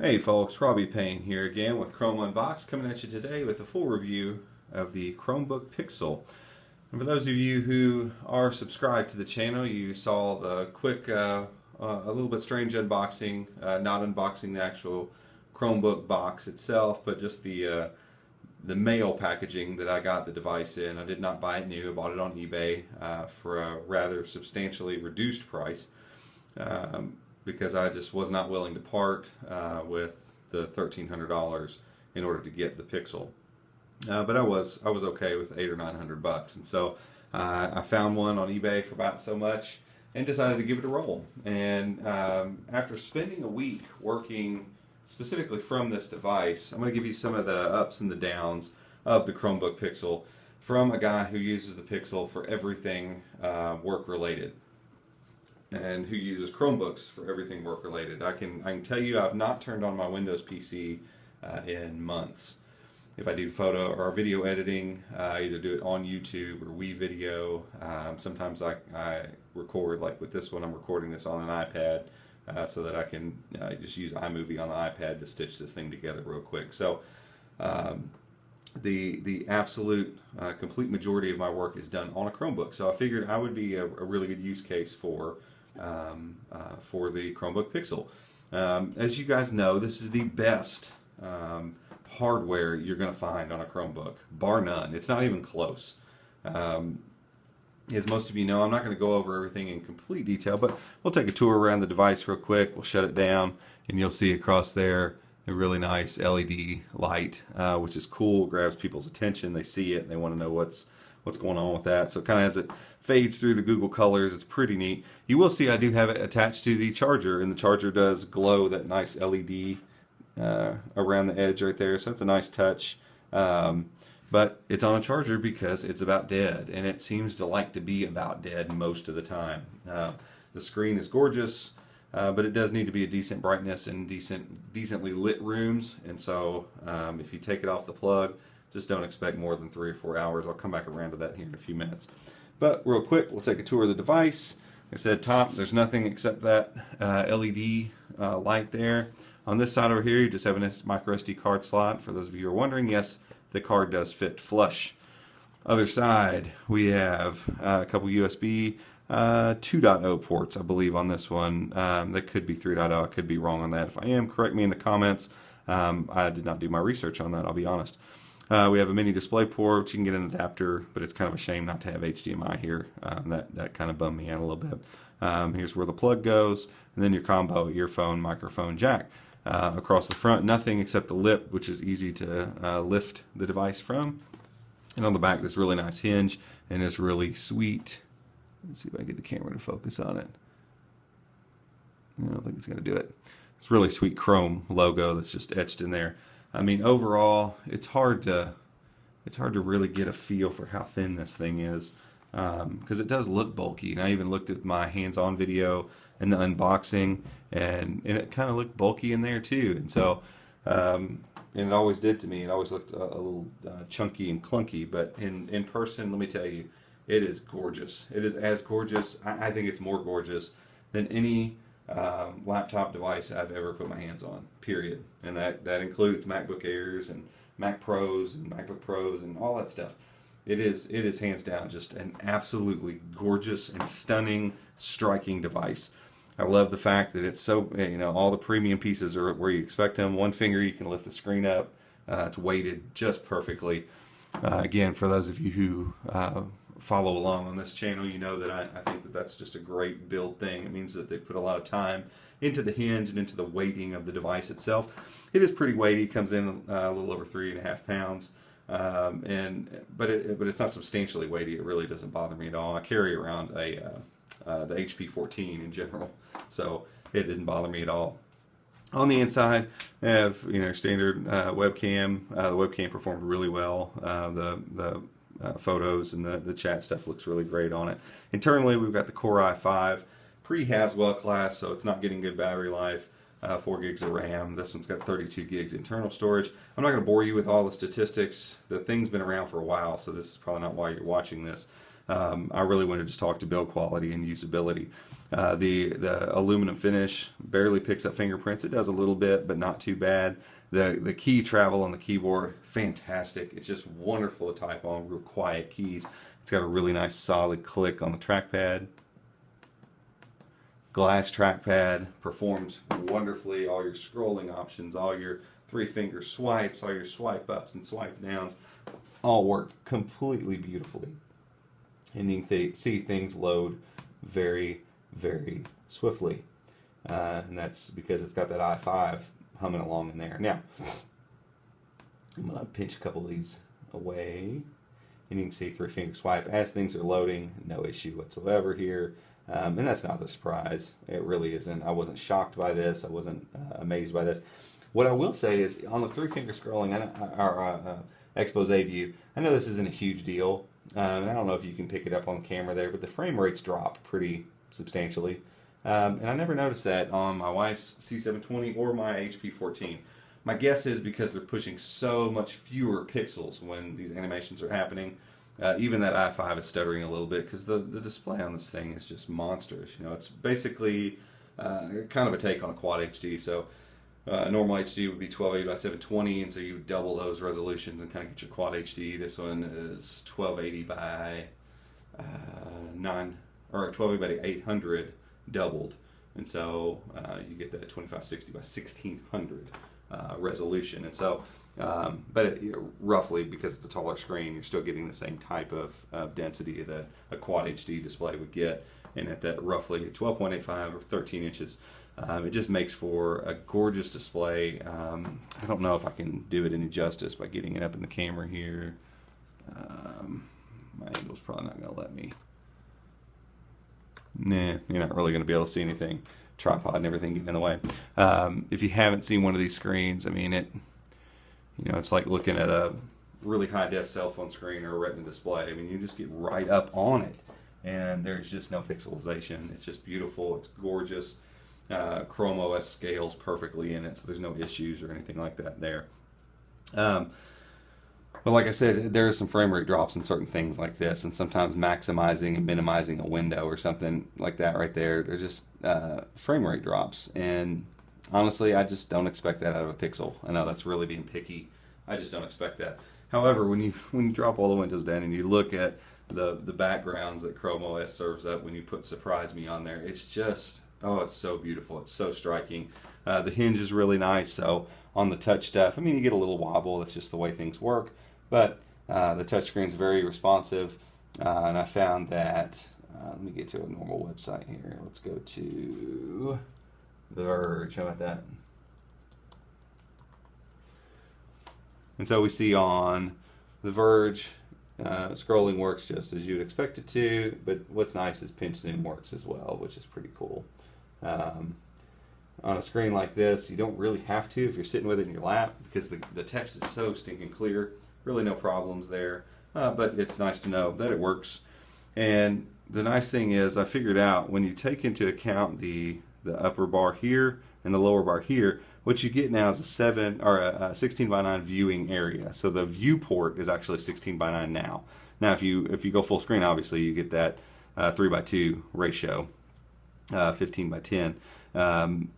Hey folks, Robbie Payne here again with Chrome Unboxed, coming at you today with a full review of the Chromebook Pixel. And for those of you who are subscribed to the channel, you saw the quick, a little bit strange unboxing, not unboxing the actual Chromebook box itself, but just the mail packaging that I got the device in. I did not buy it new, I bought it on eBay for a rather substantially reduced price. Because I just was not willing to part with the $1,300 in order to get the Pixel. But I was okay with $800 or $900, and so I found one on eBay for about so much and decided to give it a roll. And after spending a week working specifically from this device, I'm going to give you some of the ups and the downs of the Chromebook Pixel from a guy who uses the Pixel for everything work related, and who uses Chromebooks for everything work related. I can tell you I've not turned on my Windows PC in months. If I do photo or video editing, I either do it on YouTube or WeVideo. Sometimes I record, like with this one, I'm recording this on an iPad so that I can just use iMovie on the iPad to stitch this thing together real quick. So the absolute complete majority of my work is done on a Chromebook. So I figured I would be a really good use case for the Chromebook Pixel. As you guys know, this is the best hardware you're going to find on a Chromebook, bar none. It's not even close. As most of you know, I'm not going to go over everything in complete detail, but we'll take a tour around the device real quick. We'll shut it down, and you'll see across there a really nice LED light, which is cool. It grabs people's attention. They see it, and they want to know what's going on with that. So kind of as it fades through the Google colors, it's pretty neat. You will see I do have it attached to the charger, and the charger does glow that nice LED around the edge right there, so it's a nice touch. But it's on a charger because it's about dead, and it seems to like to be about dead most of the time. The screen is gorgeous, but it does need to be a decent brightness and decently lit rooms, and so if you take it off the plug, just don't expect more than 3 or 4 hours. I'll come back around to that here in a few minutes. But real quick, we'll take a tour of the device. Like I said, top, there's nothing except that LED light there. On this side over here, you just have a micro SD card slot. For those of you who are wondering, yes, the card does fit flush. Other side, we have a couple USB 2.0 ports, I believe, on this one. That could be 3.0. I could be wrong on that. If I am, correct me in the comments. I did not do my research on that, I'll be honest. We have a mini display port. You can get an adapter, but it's kind of a shame not to have HDMI here. That kind of bummed me out a little bit. Here's where the plug goes, and then your combo earphone, microphone jack. Across the front, nothing except the lip, which is easy to lift the device from. And on the back, this really nice hinge and this really sweet. Let's see if I can get the camera to focus on it. I don't think it's going to do it. It's really sweet chrome logo that's just etched in there. I mean, overall, it's hard to really get a feel for how thin this thing is, because it does look bulky. And I even looked at my hands-on video and the unboxing, and it kind of looked bulky in there too. And so, and it always did to me. It always looked a little chunky and clunky. But in person, let me tell you, it is gorgeous. It is as gorgeous. I think it's more gorgeous than any laptop device I've ever put my hands on, period. And that includes MacBook Airs and Mac Pros and MacBook Pros and all that stuff. It is hands down just an absolutely gorgeous and stunning, striking device. I love the fact that it's so, all the premium pieces are where you expect them. One finger you can lift the screen up. It's weighted just perfectly. Again, for those of you who follow along on this channel, you know that I think that that's just a great build thing. It means that they've put a lot of time into the hinge and into the weighting of the device itself. It is pretty weighty. It comes in a little over 3.5 pounds, but it's not substantially weighty. It really doesn't bother me at all. I carry around the HP 14 in general, so it doesn't bother me at all. On the inside, I have standard webcam. The webcam performed really well. The photos and the chat stuff looks really great on it. Internally, we've got the Core i5 pre-Haswell class, so it's not getting good battery life. 4 gigs of RAM. This one's got 32 gigs internal storage. I'm not going to bore you with all the statistics. The thing's been around for a while, so this is probably not why you're watching this. I really want to just talk to build quality and usability. The aluminum finish barely picks up fingerprints. It does a little bit, but not too bad. The key travel on the keyboard, fantastic. It's just wonderful to type on, real quiet keys. It's got a really nice solid click on the trackpad. Glass trackpad performs wonderfully. All your scrolling options, all your 3-finger swipes, all your swipe ups and swipe downs, all work completely beautifully. And you can see things load very, very swiftly. And that's because it's got that i5 humming along in there. Now, I'm going to pinch a couple of these away. And you can see 3-finger swipe. As things are loading, no issue whatsoever here. And that's not the surprise. It really isn't. I wasn't shocked by this. I wasn't amazed by this. What I will say is on the 3-finger scrolling, our expose view, I know this isn't a huge deal. And I don't know if you can pick it up on the camera there, but the frame rates drop pretty substantially. And I never noticed that on my wife's C720 or my HP 14. My guess is because they're pushing so much fewer pixels when these animations are happening. Even that i5 is stuttering a little bit because the display on this thing is just monstrous. You know, it's basically kind of a take on a quad HD. So normal HD would be 1280 by 720, and so you would double those resolutions and kind of get your quad HD. This one is 1280 by 1280 by 800 doubled, and so you get that 2560 by 1600 resolution. And so, but roughly, because it's a taller screen, you're still getting the same type of density that a quad HD display would get, and at that roughly 12.85 or 13 inches. It just makes for a gorgeous display. I don't know if I can do it any justice by getting it up in the camera here. My angle's probably not going to let me. Nah, you're not really going to be able to see anything. Tripod and everything getting in the way. If you haven't seen one of these screens, I mean, it's like looking at a really high-def cell phone screen or a Retina display. I mean, you just get right up on it, and there's just no pixelization. It's just beautiful. It's gorgeous. Chrome OS scales perfectly in it, so there's no issues or anything like that there. But like I said, there are some frame rate drops in certain things like this, and sometimes maximizing and minimizing a window or something like that right there, there's just frame rate drops. And honestly, I just don't expect that out of a Pixel. I know that's really being picky. I just don't expect that. However, when you drop all the windows down and you look at the backgrounds that Chrome OS serves up when you put Surprise Me on there, it's just, oh, it's so beautiful. It's so striking. The Hinge is really nice. So on the touch stuff, I mean, you get a little wobble. That's just the way things work. But the touchscreen is very responsive. And I found that, let me get to a normal website here. Let's go to The Verge. How about that? And so we see on The Verge, scrolling works just as you'd expect it to, but what's nice is pinch zoom works as well, which is pretty cool. On a screen like this, you don't really have to if you're sitting with it in your lap, because the text is so stinking clear. Really no problems there, but it's nice to know that it works. And the nice thing is, I figured out when you take into account the upper bar here and the lower bar here, what you get now is a 16:9 viewing area. So the viewport is actually 16:9 now. Now, if you go full screen, obviously you get that 3:2 ratio, 15:10.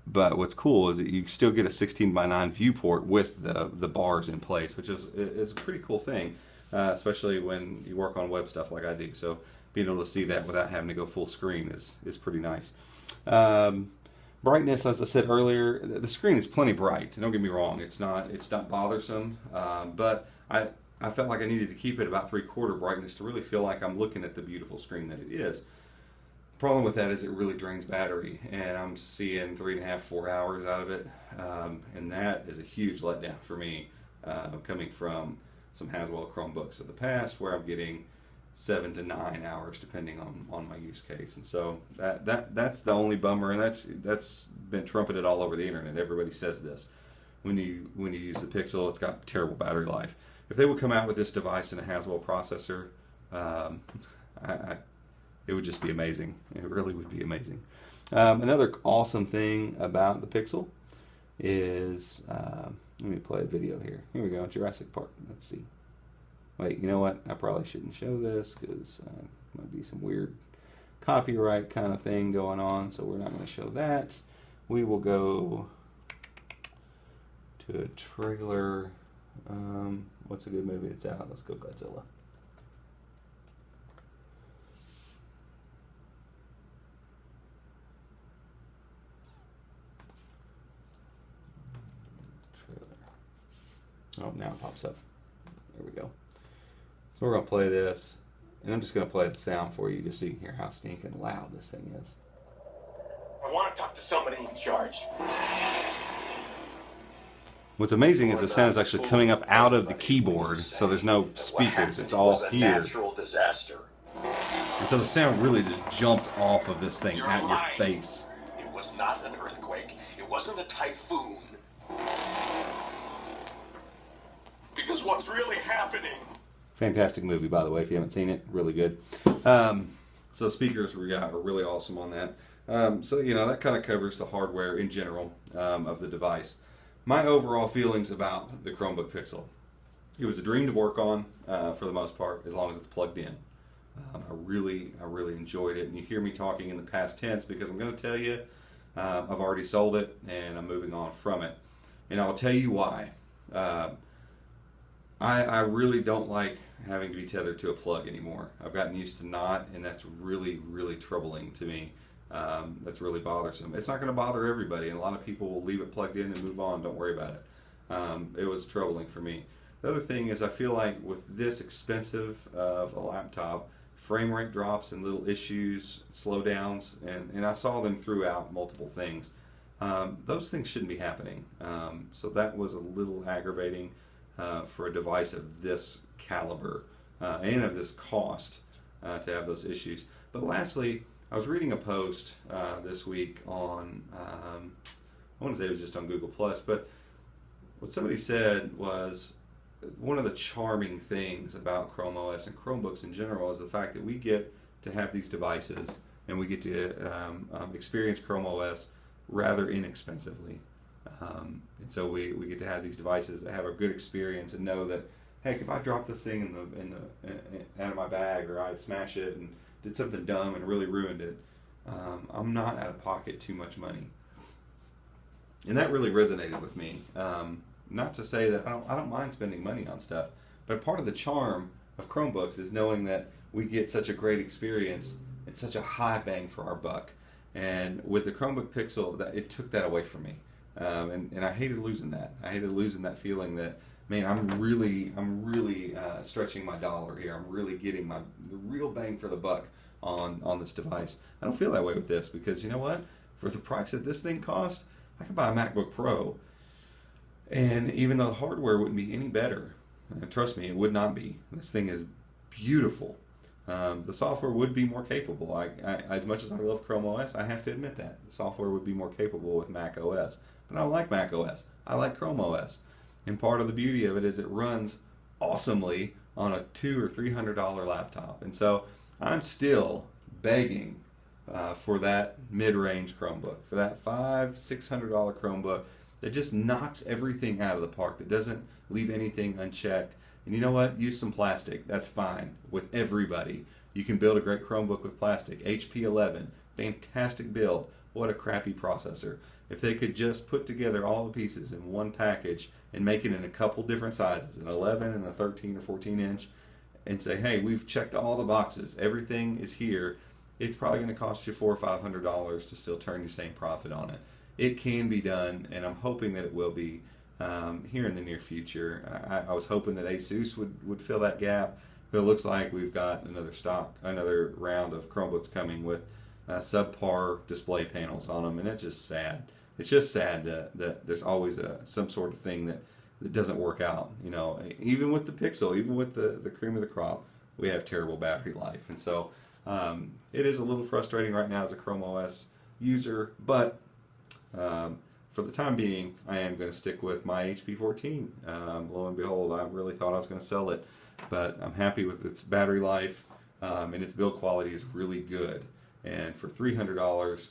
But what's cool is that you still get a 16:9 viewport with the bars in place, which is a pretty cool thing, especially when you work on web stuff like I do. So being able to see that without having to go full screen is pretty nice. Brightness, as I said earlier, the screen is plenty bright. Don't get me wrong; it's not bothersome. But I felt like I needed to keep it about 3/4 brightness to really feel like I'm looking at the beautiful screen that it is. Problem with that is it really drains battery, and I'm seeing 3.5, 4 hours out of it, and that is a huge letdown for me, coming from some Haswell Chromebooks of the past where I'm getting 7 to 9 hours depending on my use case. And so that's the only bummer, and that's been trumpeted all over the internet. Everybody says this. When you use the Pixel, it's got terrible battery life. If they would come out with this device in a Haswell processor, it would just be amazing. It really would be amazing. Another awesome thing about the Pixel is, let me play a video here. Here we go, Jurassic Park. Let's see. Wait, you know what? I probably shouldn't show this because might be some weird copyright kind of thing going on, so we're not going to show that. We will go to a trailer. What's a good movie that's out? Let's go Godzilla. Oh, now it pops up. There we go. So we're going to play this, and I'm just going to play the sound for you just so you can hear how stinking loud this thing is. I want to talk to somebody in charge. What's amazing is the sound is actually coming up out of the keyboard, so there's no speakers. It's all here. Natural disaster. And so the sound really just jumps off of this thing at your face. It was not an earthquake. It wasn't a typhoon. Because what's really happening? Fantastic movie, by the way, if you haven't seen it. Really good. So speakers we got are really awesome on that. So, you know, that kind of covers the hardware in general of the device. My overall feelings about the Chromebook Pixel. It was a dream to work on for the most part, as long as it's plugged in. I really enjoyed it. And you hear me talking in the past tense because I'm going to tell you I've already sold it and I'm moving on from it. And I'll tell you why. I really don't like having to be tethered to a plug anymore. I've gotten used to not, and that's really troubling to me. That's really bothersome. It's not going to bother everybody, and a lot of people will leave it plugged in and move on. Don't worry about it. It was troubling for me. The other thing is I feel like with this expensive of a laptop, frame rate drops and little issues, slowdowns, and I saw them throughout multiple things. Those things shouldn't be happening. So that was a little aggravating for a device of this caliber and of this cost to have those issues. But lastly, I was reading a post this week on, I want to say it was just on Google+, but what somebody said was one of the charming things about Chrome OS and Chromebooks in general is the fact that we get to have these devices and we get to experience Chrome OS rather inexpensively. And so we get to have these devices that have a good experience and know that, heck, if I drop this thing out of my bag or I smash it and did something dumb and really ruined it, I'm not out of pocket too much money. And that really resonated with me. Not to say that I don't mind spending money on stuff, but part of the charm of Chromebooks is knowing that we get such a great experience and such a high bang for our buck. And with the Chromebook Pixel, it took that away from me. And I hated losing that. I hated losing that feeling that, man, I'm really stretching my dollar here. I'm really getting the real bang for the buck on this device. I don't feel that way with this because you know what? For the price that this thing cost, I could buy a MacBook Pro, and even though the hardware wouldn't be any better, trust me, it would not be. This thing is beautiful. The software would be more capable. As much as I love Chrome OS, I have to admit that the software would be more capable with Mac OS. But I don't like Mac OS. I like Chrome OS, and part of the beauty of it is it runs awesomely on a $200 or $300 laptop. And so I'm still begging for that mid-range Chromebook, for that $500-600 Chromebook that just knocks everything out of the park, that doesn't leave anything unchecked. And you know what? Use some plastic. That's fine with everybody. You can build a great Chromebook with plastic. HP 11, fantastic build. What a crappy processor. If they could just put together all the pieces in one package and make it in a couple different sizes, an 11 and a 13 or 14 inch, and say, hey, we've checked all the boxes. Everything is here. It's probably going to cost you $400 or $500 to still turn your same profit on it. It can be done, and I'm hoping that it will be here in the near future. I was hoping that ASUS would fill that gap, but it looks like we've got another round of Chromebooks coming with subpar display panels on them, and it's just sad. It's just sad that there's always some sort of thing that doesn't work out. You know, even with the Pixel, even with the cream of the crop, we have terrible battery life, and so it is a little frustrating right now as a Chrome OS user, but for the time being, I am going to stick with my HP 14. Lo and behold, I really thought I was going to sell it, but I'm happy with its battery life, and its build quality is really good. And for $300,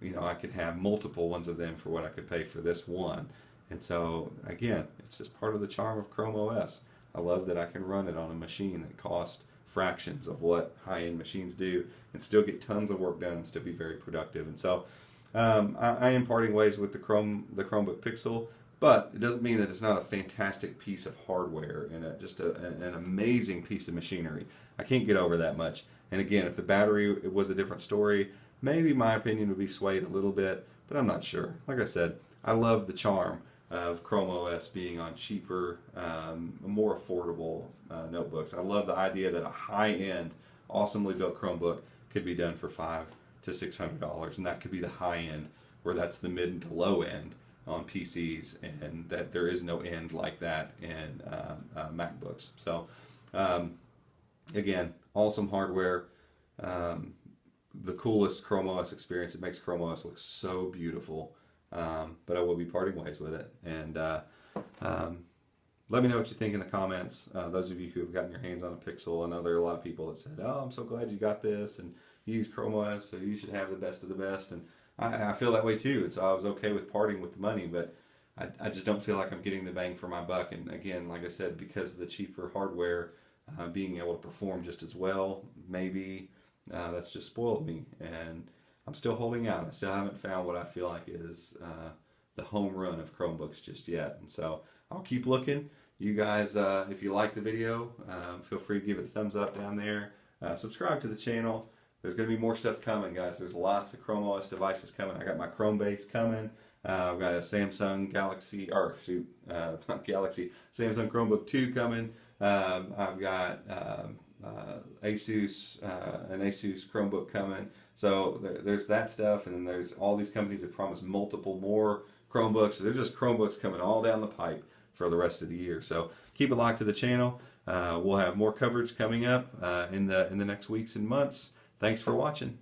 you know, I could have multiple ones of them for what I could pay for this one. And so, again, it's just part of the charm of Chrome OS. I love that I can run it on a machine that costs fractions of what high-end machines do and still get tons of work done and still be very productive. And so I am parting ways with the Chromebook Pixel, but it doesn't mean that it's not a fantastic piece of hardware and an amazing piece of machinery. I can't get over that much. And again, if the battery was a different story, maybe my opinion would be swayed a little bit, but I'm not sure. Like I said, I love the charm of Chrome OS being on cheaper, more affordable notebooks. I love the idea that a high-end, awesomely built Chromebook could be done for $500 to $600, and that could be the high end, where that's the mid to low end on PCs, and that there is no end like that in MacBooks. So again, awesome hardware, the coolest Chrome OS experience. It makes Chrome OS look so beautiful. But I will be parting ways with it. And let me know what you think in the comments. Those of you who have gotten your hands on a Pixel, I know there are a lot of people that said, "Oh, I'm so glad you got this, and you use Chrome OS, so you should have the best of the best." And I feel that way too. And so I was okay with parting with the money, but I just don't feel like I'm getting the bang for my buck. And again, like I said, because of the cheaper hardware, being able to perform just as well, maybe that's just spoiled me. And I'm still holding out. I still haven't found what I feel like is the home run of Chromebooks just yet. And so I'll keep looking. You guys, if you like the video, feel free to give it a thumbs up down there. Subscribe to the channel. There's going to be more stuff coming, guys. There's lots of Chrome OS devices coming. I got my Chrome base coming. I've got a Samsung Galaxy, or shoot, not Galaxy, Samsung Chromebook 2 coming. I've got Asus, an Asus Chromebook coming. So there's that stuff, and then there's all these companies that promise multiple more Chromebooks. So they're just Chromebooks coming all down the pipe for the rest of the year. So keep it locked to the channel. We'll have more coverage coming up in the next weeks and months. Thanks for watching.